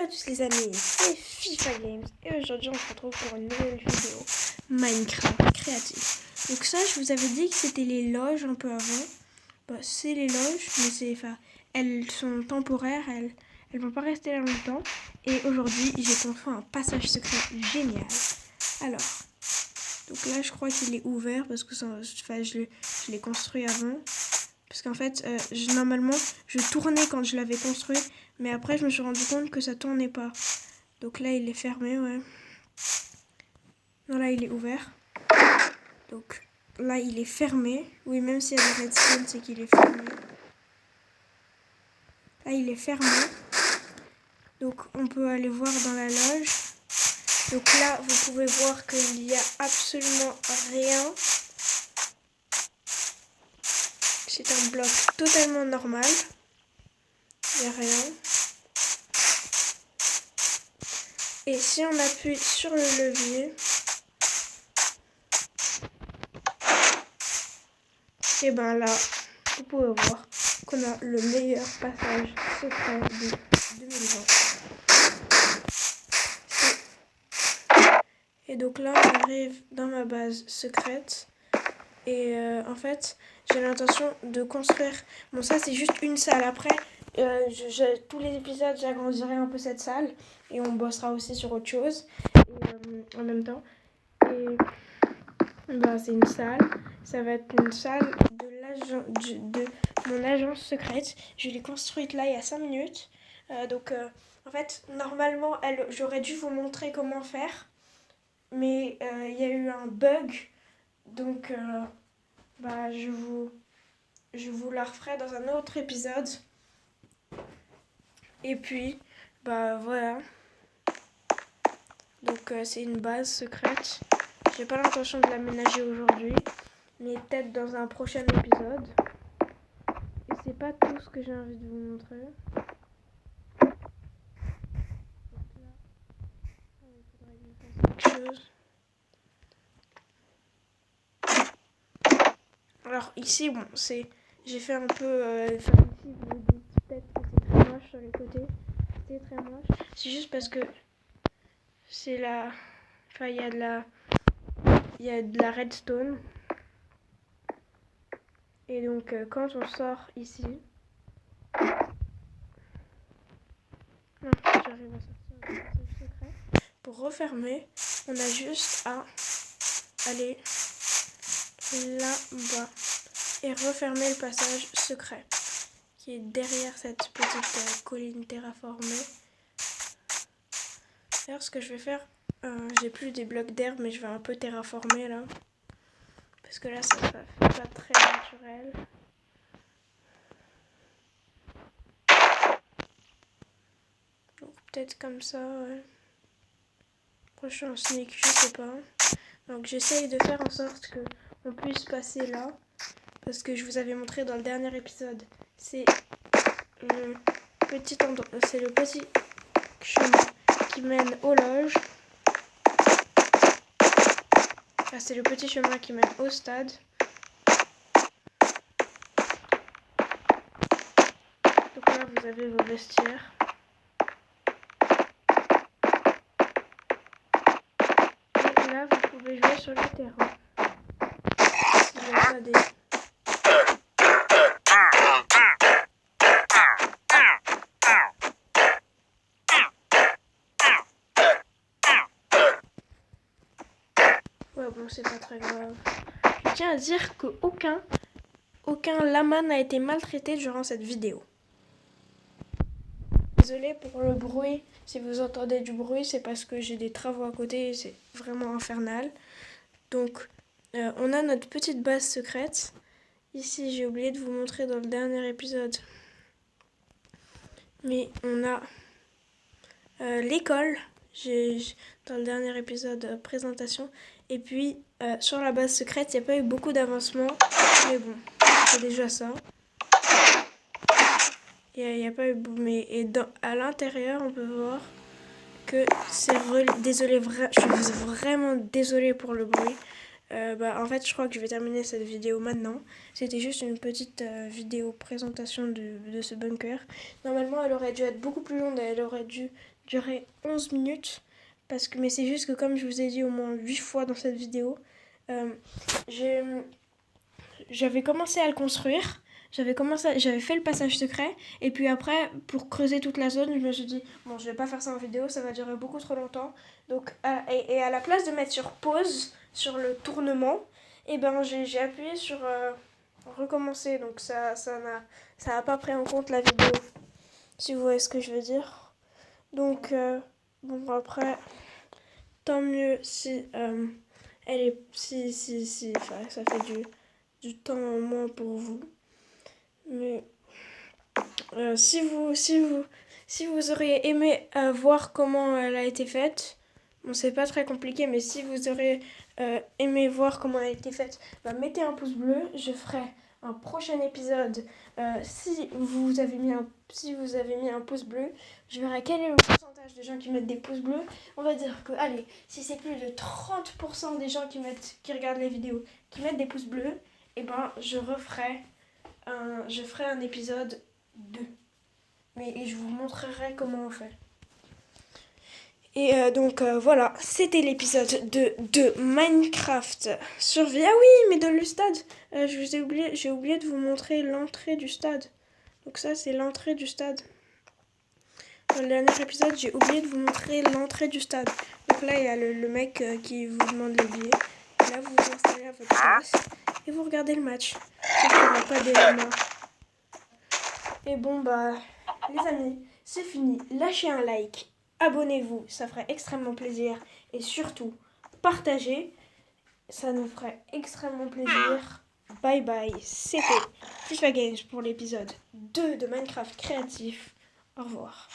à tous les amis, c'est FIFA Games et aujourd'hui on se retrouve pour une nouvelle vidéo Minecraft créative. Donc ça je vous avais dit que c'était les loges un peu avant. C'est les loges mais elles sont temporaires, elles vont pas rester là longtemps. Et aujourd'hui j'ai construit un passage secret génial. Alors, donc là je crois qu'il est ouvert parce que je l'ai construit avant. Parce qu'en fait, normalement, je tournais quand je l'avais construit. Mais après, je me suis rendu compte que ça tournait pas. Donc là, il est fermé, ouais. Non, là, il est ouvert. Donc là, il est fermé. Oui, même s'il y a des redstone, c'est qu'il est fermé. Là, il est fermé. Donc, on peut aller voir dans la loge. Donc là, vous pouvez voir qu'il n'y a absolument rien. C'est un bloc totalement normal. Il n'y a rien. Et si on appuie sur le levier, et ben là, vous pouvez voir qu'on a le meilleur passage secret de 2020. Et donc là, on arrive dans ma base secrète. Et en fait, j'ai l'intention de construire... Bon, ça, c'est juste une salle. Après, tous les épisodes, j'agrandirai un peu cette salle. Et on bossera aussi sur autre chose. Et, en même temps. Et ben, c'est une salle. Ça va être une salle de mon agence secrète. Je l'ai construite là il y a 5 minutes. En fait, normalement, j'aurais dû vous montrer comment faire. Mais il y a eu un bug. Donc, je vous la referai dans un autre épisode. Et puis, voilà. Donc, c'est une base secrète. J'ai pas l'intention de l'aménager aujourd'hui. Mais peut-être dans un prochain épisode. Et c'est pas tout ce que j'ai envie de vous montrer. Alors ici, bon, j'ai fait un peu... ici, vous vous dites peut-être que c'est très moche sur les côtés. C'est très moche. C'est juste parce que c'est la... Enfin, il y a de la redstone. Et donc, quand on sort ici... Non, j'arrive à sortir le passage secret. Pour refermer, on a juste à aller là-bas et refermer le passage secret qui est derrière cette petite colline terraformée. D'ailleurs, ce que je vais faire, j'ai plus des blocs d'herbe, mais je vais un peu terraformer là, parce que là ça fait pas très naturel. Donc peut-être comme ça, ouais. Prochain sneak, je sais pas. Donc j'essaye de faire en sorte que on puisse passer là, parce que je vous avais montré dans le dernier épisode. C'est le petit endroit, c'est le petit chemin qui mène aux loges. Enfin, c'est le petit chemin qui mène au stade. Donc là, vous avez vos vestiaires. Et là, vous pouvez jouer sur le terrain. S'il n'y a pas des... Ouais, bon, c'est pas très grave. Je tiens à dire qu'aucun lama n'a été maltraité durant cette vidéo. Désolée pour le bruit. Si vous entendez du bruit, c'est parce que j'ai des travaux à côté et c'est vraiment infernal. Donc, on a notre petite base secrète. Ici, j'ai oublié de vous montrer dans le dernier épisode. Mais on a l'école. Dans le dernier épisode présentation. Et puis, sur la base secrète, il n'y a pas eu beaucoup d'avancement. Mais bon, c'est déjà ça. Il n'y a pas eu... Mais à l'intérieur, on peut voir que c'est... Désolée, je suis vraiment désolée pour le bruit. En fait, je crois que je vais terminer cette vidéo maintenant. C'était juste une petite vidéo présentation de ce bunker. Normalement, elle aurait dû être beaucoup plus longue. Elle aurait dû durer 11 minutes. Mais c'est juste que comme je vous ai dit au moins 8 fois dans cette vidéo, euh, j'avais commencé à le construire. J'avais fait le passage secret. Et puis après, pour creuser toute la zone, je me suis dit, bon, je vais pas faire ça en vidéo, ça va durer beaucoup trop longtemps. Donc, à la place de mettre sur pause, sur le tournement, j'ai appuyé sur recommencer. Donc ça a pas pris en compte la vidéo, si vous voyez ce que je veux dire. Donc, bon, après, tant mieux si elle est. Si, enfin, ça fait du temps en moins pour vous. Mais si vous auriez aimé voir comment elle a été faite, bon, c'est pas très compliqué, mais si vous auriez aimé voir comment elle a été faite, mettez un pouce bleu. Je ferai un prochain épisode. Si vous avez mis un pouce bleu, je verrai quel est le pourcentage de gens qui mettent des pouces bleus. On va dire que, allez, si c'est plus de 30% des gens qui regardent les vidéos qui mettent des pouces bleus, je ferai un épisode 2. Et je vous montrerai comment on fait. Et voilà, c'était l'épisode 2 de Minecraft Survie. Ah oui, mais dans le stade, j'ai oublié de vous montrer l'entrée du stade. Donc ça, c'est l'entrée du stade. Dans le dernier épisode, j'ai oublié de vous montrer l'entrée du stade. Donc là, il y a le mec qui vous demande les billets. Et là, vous vous installez à votre place et vous regardez le match. Sauf qu'il n'y aura pas d'éléments. Et bon, les amis, c'est fini. Lâchez un like, abonnez-vous, ça ferait extrêmement plaisir. Et surtout, partagez, ça nous ferait extrêmement plaisir. Bye bye, c'était FIFA Games pour l'épisode 2 de Minecraft créatif. Au revoir.